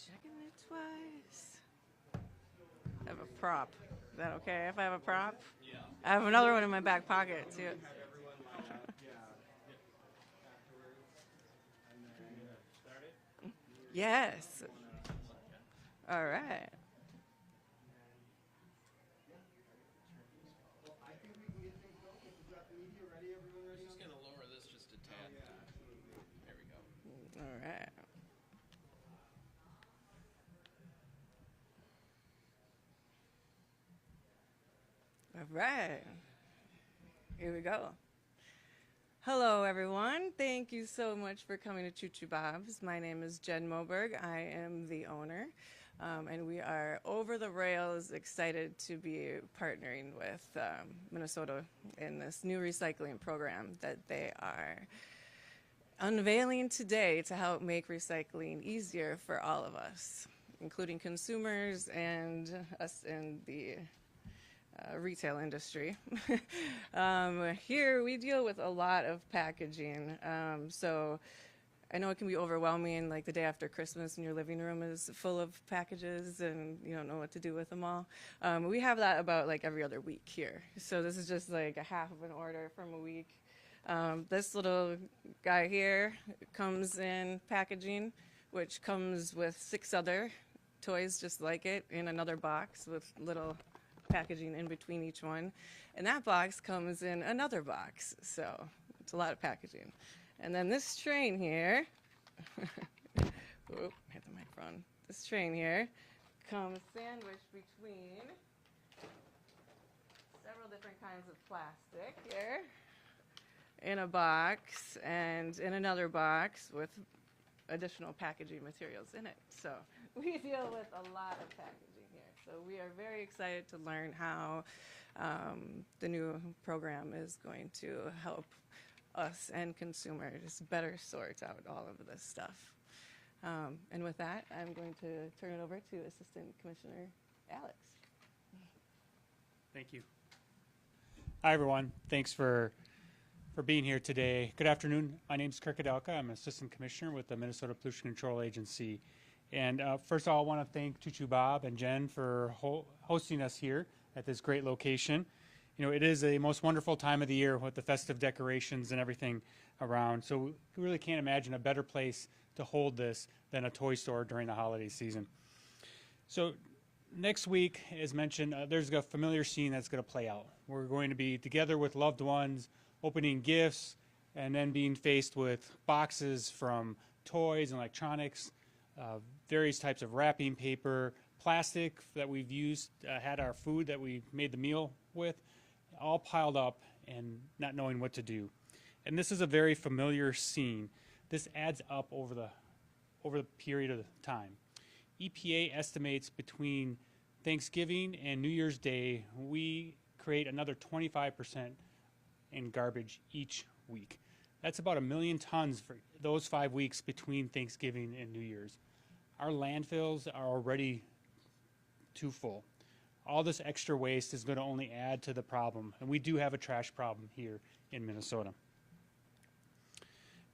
Checking it twice. I have a prop. Is that okay if I have a prop? Yeah. I have another one in my back pocket too. Yes. All right. Just gonna lower this just a tad. There we go. All right. All right. Here we go. Hello, everyone. Thank you so much for coming to Choo Choo Bob's. My name is Jen Moberg. I am the owner, and we are over the rails excited to be partnering with Minnesota in this new recycling program that they are unveiling today to help make recycling easier for all of us, including consumers and us in the retail industry. Here we deal with a lot of packaging. So I know it can be overwhelming, like the day after Christmas and your living room is full of packages and you don't know what to do with them all. We have that about like every other week here. So this is just like a half of an order from a week. This little guy here comes in packaging, which comes with 6 other toys just like it in another box with little packaging in between each one. And that box comes in another box. So it's a lot of packaging. And then this train here, hit the microphone. This train here comes sandwiched between several different kinds of plastic here in a box and in another box with additional packaging materials in it. So we deal with a lot of packaging here. So we are very excited to learn how the new program is going to help us and consumers better sort out all of this stuff. And with that, I'm going to turn it over to Assistant Commissioner Alex. Thank you. Hi, everyone. Thanks for being here today. Good afternoon. My name is Kirk Adelka. I'm Assistant Commissioner with the Minnesota Pollution Control Agency. And first of all, I want to thank Choo Choo Bob and Jen for hosting us here at this great location. You know, it is a most wonderful time of the year with the festive decorations and everything around. So we really can't imagine a better place to hold this than a toy store during the holiday season. So next week, as mentioned, there's a familiar scene that's going to play out. We're going to be together with loved ones, opening gifts, and then being faced with boxes from toys and electronics, various types of wrapping paper, plastic that we've used, had our food that we made the meal with, all piled up and not knowing what to do. And this is a very familiar scene. This adds up over the period of time. EPA estimates between Thanksgiving and New Year's Day, we create another 25% in garbage each week. That's about 1 million tons for those 5 weeks between Thanksgiving and New Year's. Our landfills are already too full. All this extra waste is going to only add to the problem, and we do have a trash problem here in Minnesota.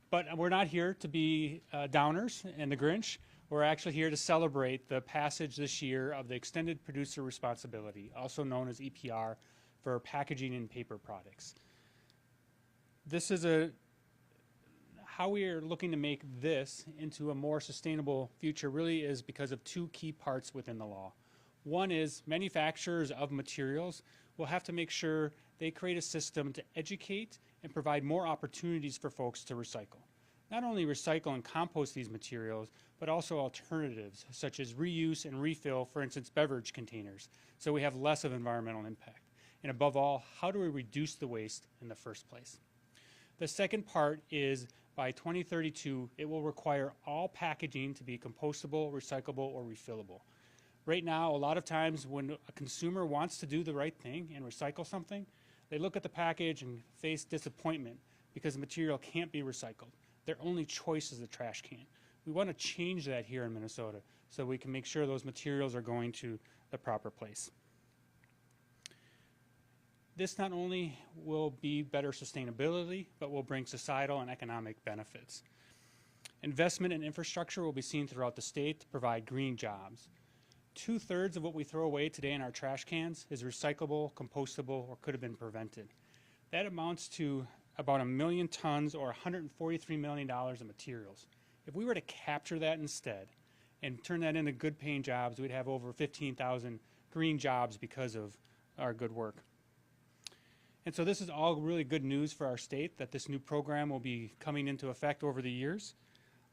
But we're not here to be downers and the Grinch. We're actually here to celebrate the passage this year of the Extended Producer Responsibility, also known as EPR, for packaging and paper products. This is how we are looking to make this into a more sustainable future really is because of 2 key parts within the law. One is manufacturers of materials will have to make sure they create a system to educate and provide more opportunities for folks to recycle. Not only recycle and compost these materials, but also alternatives such as reuse and refill, for instance, beverage containers, so we have less of environmental impact. And above all, how do we reduce the waste in the first place? The second part is by 2032, it will require all packaging to be compostable, recyclable, or refillable. Right now, a lot of times when a consumer wants to do the right thing and recycle something, they look at the package and face disappointment because the material can't be recycled. Their only choice is the trash can. We want to change that here in Minnesota so we can make sure those materials are going to the proper place. This not only will be better sustainability, but will bring societal and economic benefits. Investment in infrastructure will be seen throughout the state to provide green jobs. 2/3 of what we throw away today in our trash cans is recyclable, compostable, or could have been prevented. That amounts to about 1 million tons or $143 million of materials. If we were to capture that instead and turn that into good paying jobs, we'd have over 15,000 green jobs because of our good work. And so this is all really good news for our state that this new program will be coming into effect over the years.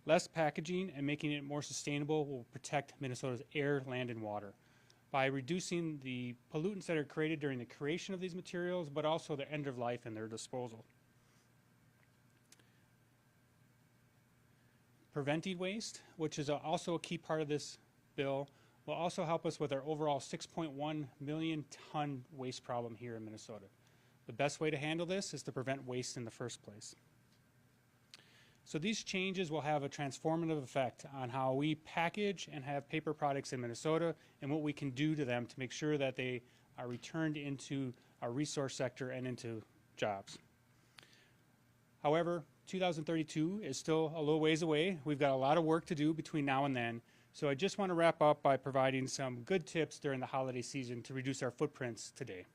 Less packaging and making it more sustainable will protect Minnesota's air, land, and water by reducing the pollutants that are created during the creation of these materials, but also the end of life and their disposal. Preventing waste, which is also a key part of this bill, will also help us with our overall 6.1 million ton waste problem here in Minnesota. The best way to handle this is to prevent waste in the first place. So these changes will have a transformative effect on how we package and have paper products in Minnesota and what we can do to them to make sure that they are returned into our resource sector and into jobs. However, 2032 is still a little ways away. We've got a lot of work to do between now and then. So I just want to wrap up by providing some good tips during the holiday season to reduce our footprints today.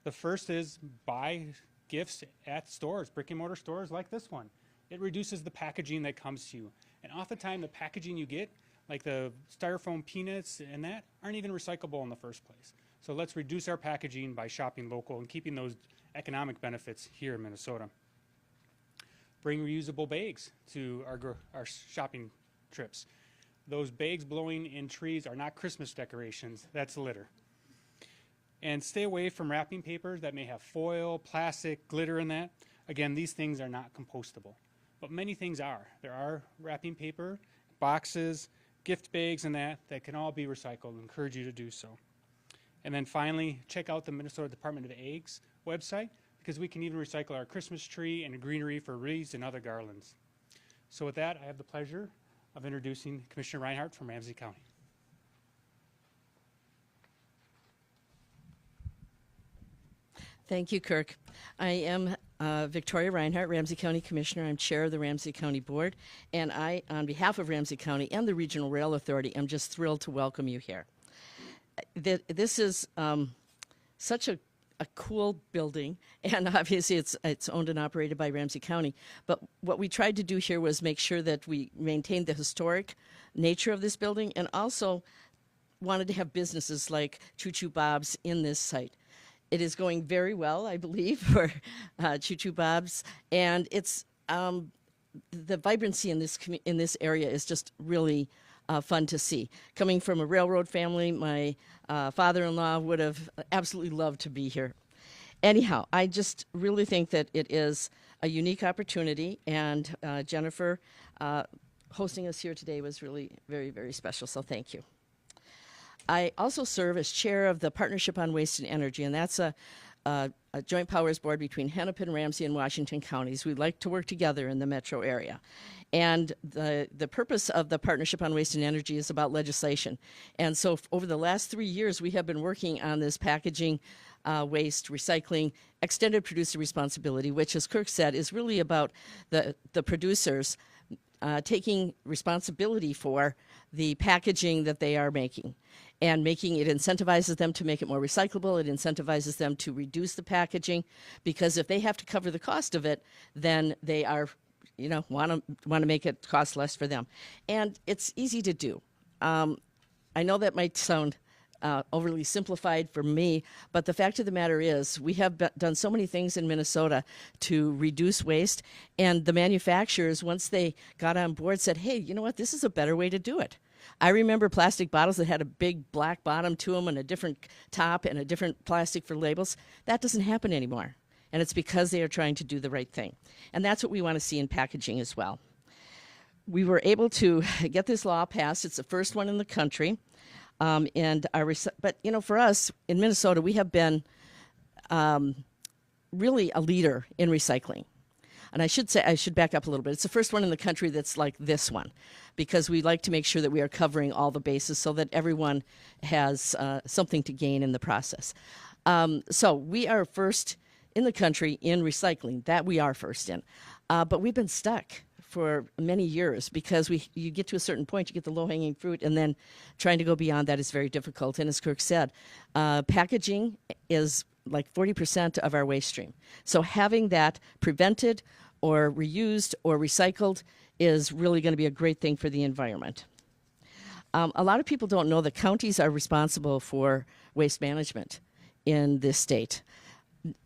The first is buy gifts at stores, brick and mortar stores like this one. It reduces the packaging that comes to you. And oftentimes the packaging you get, like the styrofoam peanuts and that, aren't even recyclable in the first place. So let's reduce our packaging by shopping local and keeping those economic benefits here in Minnesota. Bring reusable bags to our shopping trips. Those bags blowing in trees are not Christmas decorations, that's litter. And stay away from wrapping papers that may have foil, plastic, glitter in that. Again, these things are not compostable. But many things are. There are wrapping paper, boxes, gift bags, and that can all be recycled. I encourage you to do so. And then finally, check out the Minnesota Department of Ag's website because we can even recycle our Christmas tree and greenery for wreaths and other garlands. So with that, I have the pleasure of introducing Commissioner Reinhardt from Ramsey County. Thank you, Kirk. I am Victoria Reinhardt, Ramsey County Commissioner. I'm chair of the Ramsey County Board, and I, on behalf of Ramsey County and the Regional Rail Authority, am just thrilled to welcome you here. This is such a cool building, and obviously it's owned and operated by Ramsey County, but what we tried to do here was make sure that we maintained the historic nature of this building and also wanted to have businesses like Choo Choo Bob's in this site. It is going very well, I believe, for Choo Choo Bob's, and it's the vibrancy in this area is just really fun to see. Coming from a railroad family, my father-in-law would have absolutely loved to be here. Anyhow, I just really think that it is a unique opportunity, and Jennifer hosting us here today was really very, very special, so thank you. I also serve as chair of the Partnership on Waste and Energy, and that's a joint powers board between Hennepin, Ramsey, and Washington counties. We like to work together in the metro area. And the purpose of the Partnership on Waste and Energy is about legislation. And so over the last 3 years, we have been working on this packaging, waste, recycling, extended producer responsibility, which, as Kirk said, is really about the producers taking responsibility for the packaging that they are making. And it incentivizes them to make it more recyclable. It incentivizes them to reduce the packaging, because if they have to cover the cost of it, then they are, want to make it cost less for them. And it's easy to do. I know that might sound overly simplified for me, but the fact of the matter is we have done so many things in Minnesota to reduce waste, and the manufacturers, once they got on board, said, hey, you know what, this is a better way to do it. I remember plastic bottles that had a big black bottom to them and a different top and a different plastic for labels. That doesn't happen anymore, and it's because they are trying to do the right thing. And that's what we want to see in packaging as well. We were able to get this law passed. It's the first one in the country. But for us in Minnesota, we have been really a leader in recycling. And I should back up a little bit. It's the first one in the country that's like this one, because we like to make sure that we are covering all the bases so that everyone has something to gain in the process. So we are first in the country in recycling. That we are first in. But we've been stuck for many years because you get to a certain point, you get the low-hanging fruit, and then trying to go beyond that is very difficult. And as Kirk said, packaging is like 40% of our waste stream. So having that prevented or reused or recycled is really going to be a great thing for the environment. A lot of people don't know that counties are responsible for waste management in this state.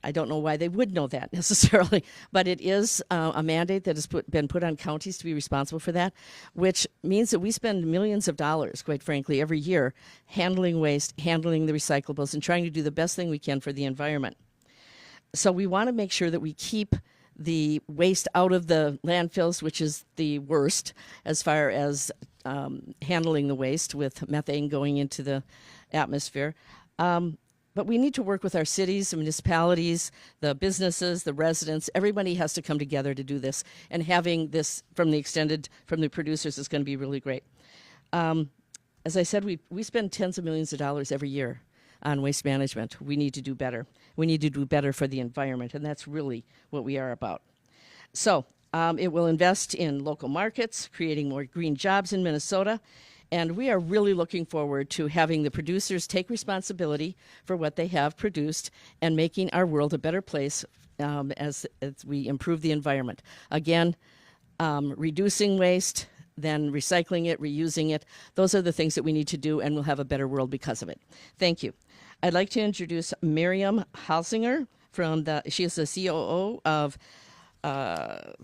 I don't know why they would know that necessarily, but it is a mandate that has been put on counties to be responsible for that, which means that we spend millions of dollars, quite frankly, every year handling waste, handling the recyclables, and trying to do the best thing we can for the environment. So we want to make sure that we keep the waste out of the landfills, which is the worst as far as handling the waste with methane going into the atmosphere. But we need to work with our cities, the municipalities, the businesses, the residents. Everybody has to come together to do this. And having this from the producers is going to be really great. As I said, we spend tens of millions of dollars every year on waste management. We need to do better. We need to do better for the environment, and that's really what we are about. So it will invest in local markets, creating more green jobs in Minnesota. And we are really looking forward to having the producers take responsibility for what they have produced and making our world a better place as we improve the environment. Again, reducing waste, then recycling it, reusing it. Those are the things that we need to do, and we'll have a better world because of it. Thank you. I'd like to introduce Miriam Holinger she is the COO of, now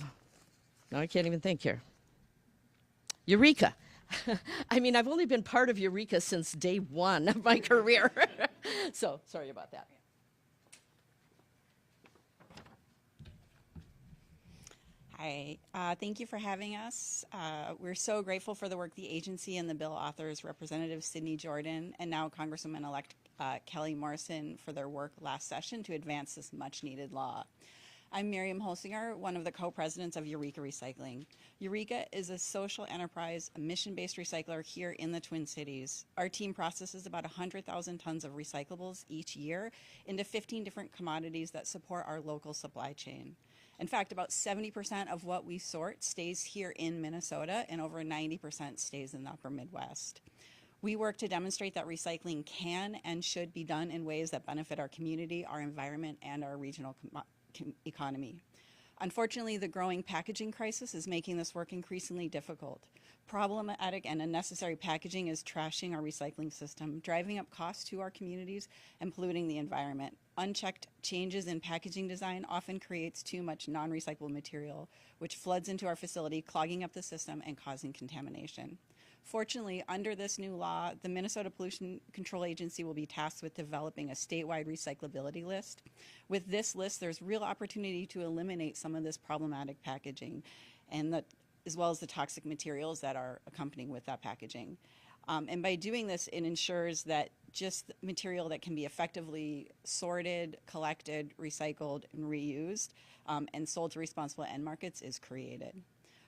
I can't even think here, Eureka. I mean, I've only been part of Eureka since day one of my career. So, sorry about that. Hi, thank you for having us. We're so grateful for the work the agency and the bill authors, Representative Sidney Jordan, and now Congresswoman-elect Kelly Morrison, for their work last session to advance this much-needed law. I'm Miriam Holinger, one of the co-presidents of Eureka Recycling. Eureka is a social enterprise, a mission-based recycler here in the Twin Cities. Our team processes about 100,000 tons of recyclables each year into 15 different commodities that support our local supply chain. In fact, about 70% of what we sort stays here in Minnesota, and over 90% stays in the upper Midwest. We work to demonstrate that recycling can and should be done in ways that benefit our community, our environment, and our regional economy. Unfortunately, the growing packaging crisis is making this work increasingly difficult. Problematic and unnecessary packaging is trashing our recycling system, driving up costs to our communities, and polluting the environment. Unchecked changes in packaging design often creates too much non-recyclable material, which floods into our facility, clogging up the system and causing contamination. Fortunately, under this new law, the Minnesota Pollution Control Agency will be tasked with developing a statewide recyclability list. With this list, there's real opportunity to eliminate some of this problematic packaging, and as well as the toxic materials that are accompanying with that packaging. And by doing this, it ensures that just material that can be effectively sorted, collected, recycled, and reused, and sold to responsible end markets is created.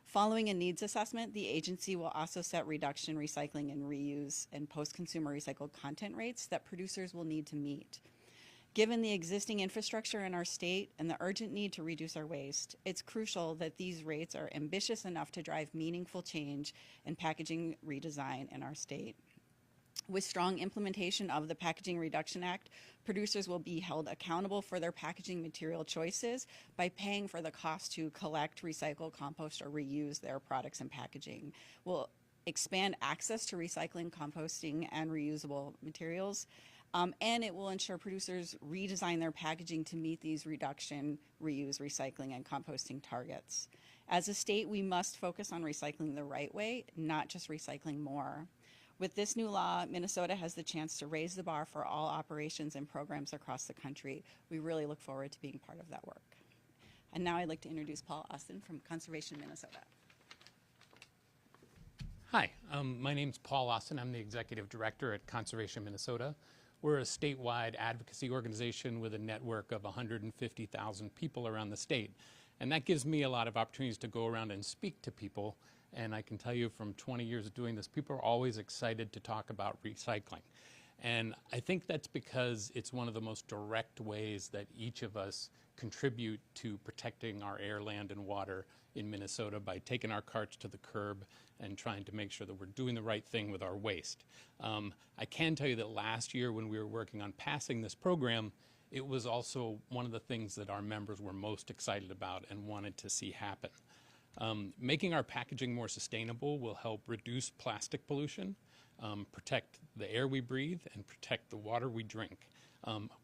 Following a needs assessment, the agency will also set reduction, recycling, and reuse and post-consumer recycled content rates that producers will need to meet. Given the existing infrastructure in our state and the urgent need to reduce our waste, it's crucial that these rates are ambitious enough to drive meaningful change in packaging redesign in our state. With strong implementation of the Packaging Reduction Act, producers will be held accountable for their packaging material choices by paying for the cost to collect, recycle, compost, or reuse their products and packaging. We'll expand access to recycling, composting, and reusable materials, and it will ensure producers redesign their packaging to meet these reduction, reuse, recycling, and composting targets. As a state, we must focus on recycling the right way, not just recycling more. With this new law, Minnesota has the chance to raise the bar for all operations and programs across the country. We really look forward to being part of that work. And now I'd like to introduce Paul Austin from Conservation Minnesota. Hi, my name's Paul Austin. I'm the Executive Director at Conservation Minnesota. We're a statewide advocacy organization with a network of 150,000 people around the state. And that gives me a lot of opportunities to go around and speak to people. And I can tell you from 20 years of doing this, people are always excited to talk about recycling. And I think that's because it's one of the most direct ways that each of us contribute to protecting our air, land, and water in Minnesota by taking our carts to the curb and trying to make sure that we're doing the right thing with our waste. I can tell you that last year when we were working on passing this program, it was also one of the things that our members were most excited about and wanted to see happen. Making our packaging more sustainable will help reduce plastic pollution, protect the air we breathe, and protect the water we drink.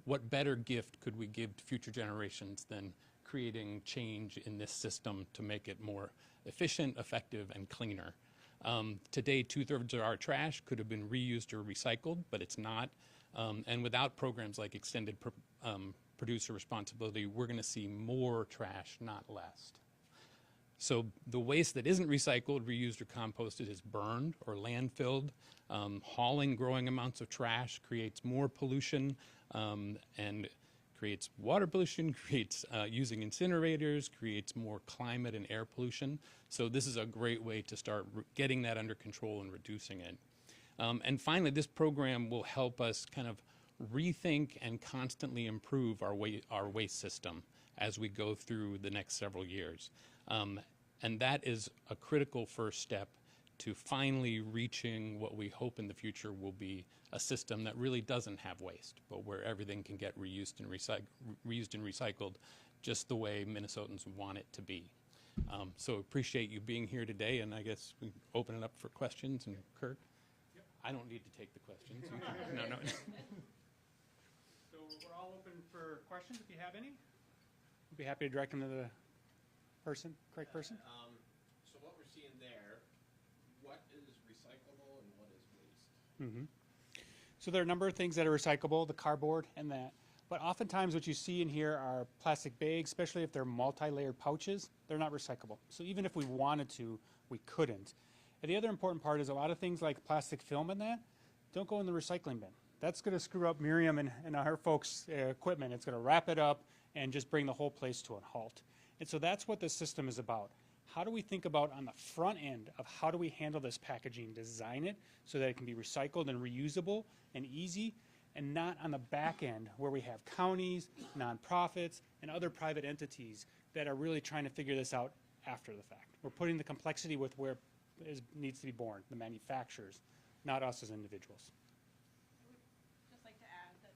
What better gift could we give to future generations than creating change in this system to make it more efficient, effective, and cleaner? Today, 2/3 of our trash could have been reused or recycled, but it's not. And without programs like extended producer responsibility, we're going to see more trash, not less. So the waste that isn't recycled, reused, or composted is burned or landfilled. Hauling growing amounts of trash creates more pollution and creates water pollution, creates using incinerators, creates more climate and air pollution. So this is a great way to start getting that under control and reducing it. And finally, this program will help us kind of rethink and constantly improve our waste system as we go through the next several years. And that is a critical first step to finally reaching what we hope in the future will be a system that really doesn't have waste, but where everything can get reused and recycled just the way Minnesotans want it to be. So appreciate you being here today, and I guess we open it up for questions. And Kirk? Yep. I don't need to take the questions. No. So we're all open for questions if you have any. We'll be happy to direct them to the correct person. So what we're seeing there, what is recyclable and what is waste? So there are a number of things that are recyclable, the cardboard and that. But oftentimes what you see in here are plastic bags, especially if they're multi-layered pouches, they're not recyclable. So even if we wanted to, we couldn't. And the other important part is a lot of things like plastic film and that don't go in the recycling bin. That's going to screw up Miriam and her folks' equipment. It's going to wrap it up and just bring the whole place to a halt. And so that's what this system is about. How do we think about on the front end of how do we handle this packaging, design it so that it can be recycled and reusable and easy, and not on the back end where we have counties, nonprofits, and other private entities that are really trying to figure this out after the fact. We're putting the complexity with where it needs to be born, the manufacturers, not us as individuals. Just like to add that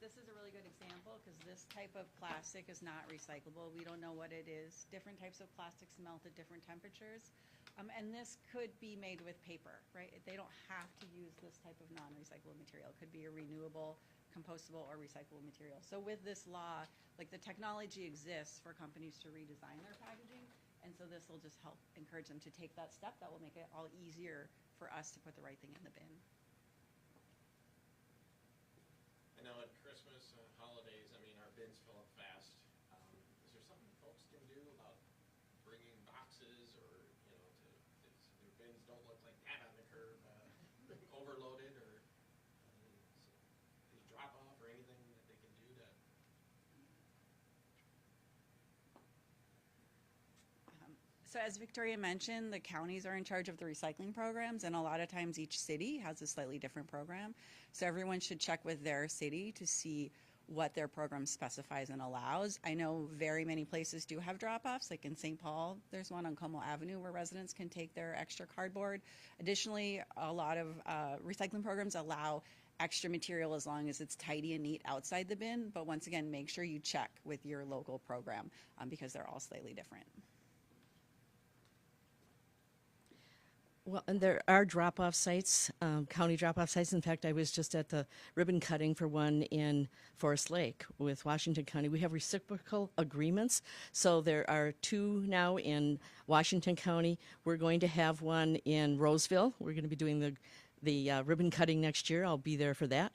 this is a really good example because this type of plastic is not recyclable. We don't know what it is. Different types of plastics melt at different temperatures. And this could be made with paper, right? They don't have to use this type of non-recyclable material. It could be a renewable, compostable, or recyclable material. So with this law, like the technology exists for companies to redesign their packaging. And so this will just help encourage them to take that step. That will make it all easier for us to put the right thing in the bin. I know at Christmas and holidays, I mean, our bins fill up fast. Is there something folks can do about bringing boxes or, you know, if their bins don't look like that on the curb, overloaded, or any drop off or anything that they can do to? So as Victoria mentioned, the counties are in charge of the recycling programs, and a lot of times each city has a slightly different program. So everyone should check with their city to see what their program specifies and allows. I know very many places do have drop-offs, like in St. Paul, there's one on Como Avenue where residents can take their extra cardboard. Additionally, a lot of recycling programs allow extra material as long as it's tidy and neat outside the bin. But once again, make sure you check with your local program because they're all slightly different. Well, and there are drop-off sites, county drop-off sites. In fact, I was just at the ribbon cutting for one in Forest Lake with Washington County. We have reciprocal agreements. So there are 2 now in Washington County. We're going to have one in Roseville. We're going to be doing the ribbon cutting next year. I'll be there for that.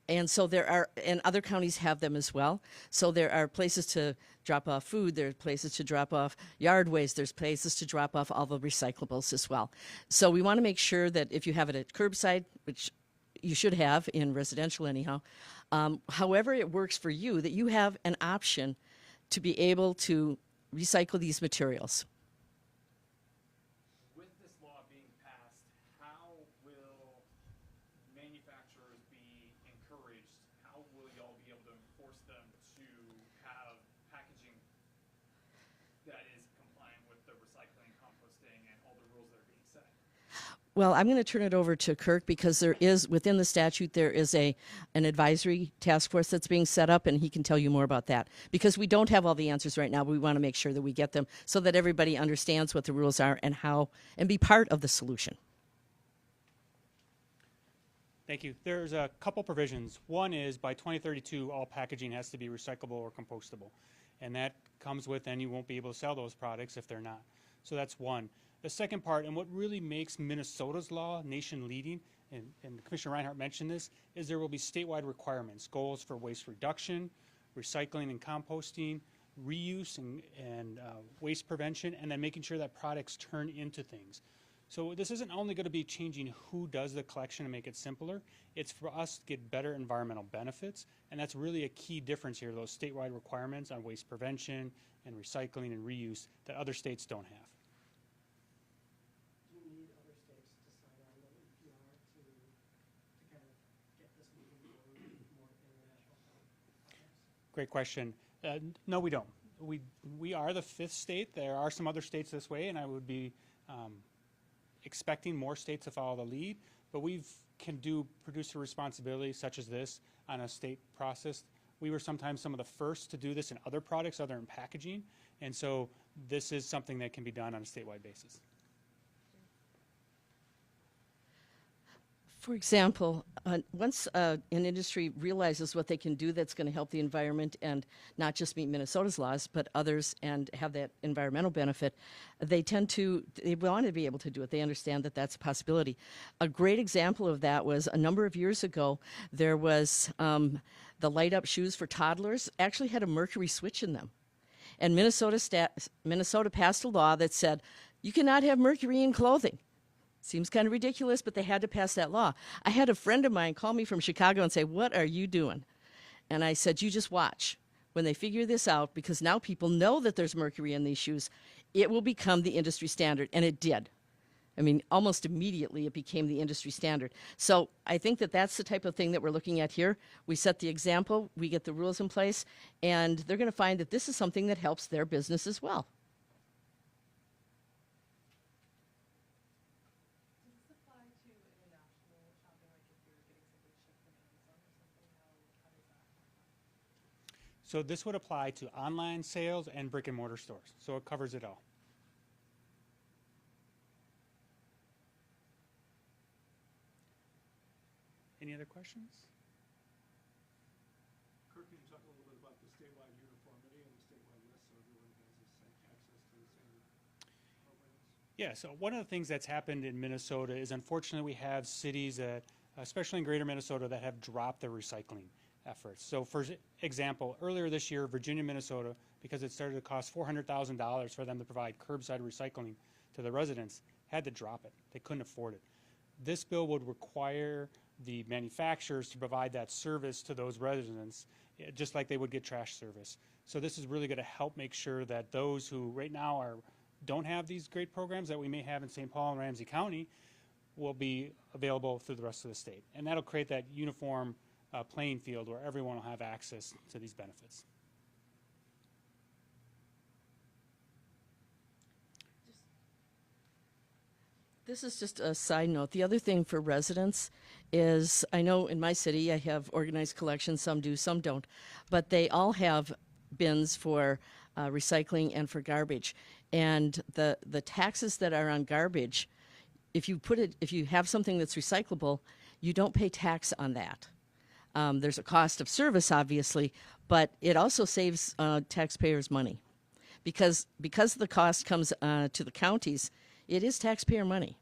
And so there are, and other counties have them as well. So there are places to drop off food, there are places to drop off yard waste, there's places to drop off all the recyclables as well. So we want to make sure that if you have it at curbside, which you should have in residential anyhow, however it works for you, that you have an option to be able to recycle these materials. With this law being passed, how will manufacturers be encouraged? How will y'all be able to enforce them to have packaging that is Well, I'm going to turn it over to Kirk because there is, within the statute, there is an advisory task force that's being set up, and he can tell you more about that. Because we don't have all the answers right now, but we want to make sure that we get them so that everybody understands what the rules are and how, and be part of the solution. Thank you. There's a couple provisions. One is by 2032, all packaging has to be recyclable or compostable. And that comes with, then you won't be able to sell those products if they're not. So that's one. The second part, and what really makes Minnesota's law nation leading, and Commissioner Reinhardt mentioned this, is there will be statewide requirements, goals for waste reduction, recycling and composting, reuse and waste prevention, and then making sure that products turn into things. So this isn't only going to be changing who does the collection and make it simpler, it's for us to get better environmental benefits, and that's really a key difference here, those statewide requirements on waste prevention and recycling and reuse that other states don't have. Do you need other states to sign on the EPR to kind of get this moving forward with more international projects? Great question. No, we don't. We are the 5th state. There are some other states this way, and I would be expecting more states to follow the lead, but we can do producer responsibility such as this on a state process. We were sometimes some of the first to do this in other products other than packaging, and so this is something that can be done on a statewide basis. For example, once an industry realizes what they can do that's going to help the environment and not just meet Minnesota's laws, but others and have that environmental benefit, they want to be able to do it. They understand that that's a possibility. A great example of that was a number of years ago, there was the light-up shoes for toddlers actually had a mercury switch in them. And Minnesota passed a law that said, you cannot have mercury in clothing. Seems kind of ridiculous, but they had to pass that law. I had a friend of mine call me from Chicago and say, what are you doing? And I said, you just watch. When they figure this out, because now people know that there's mercury in these shoes, it will become the industry standard. And it did. I mean, almost immediately it became the industry standard. So I think that that's the type of thing that we're looking at here. We set the example, we get the rules in place, and they're going to find that this is something that helps their business as well. So this would apply to online sales and brick and mortar stores. So it covers it all. Any other questions? Kirk, can you talk a little bit about the statewide uniformity and the statewide list so everyone has the same access to the same programs? Yeah, so one of the things that's happened in Minnesota is unfortunately we have cities that, especially in greater Minnesota, that have dropped their recycling efforts. So for example, earlier this year, Virginia, Minnesota, because it started to cost $400,000 for them to provide curbside recycling to the residents, had to drop it. They couldn't afford it. This bill would require the manufacturers to provide that service to those residents, just like they would get trash service. So this is really going to help make sure that those who right now don't have these great programs that we may have in St. Paul and Ramsey County will be available through the rest of the state. And that'll create that uniform playing field where everyone will have access to these benefits. This is just a side note. The other thing for residents is, I know in my city I have organized collections, some do, some don't, but they all have bins for recycling and for garbage. And the taxes that are on garbage, if you have something that's recyclable, you don't pay tax on that. There's a cost of service, obviously, but it also saves taxpayers money. Because the cost comes to the counties, it is taxpayer money.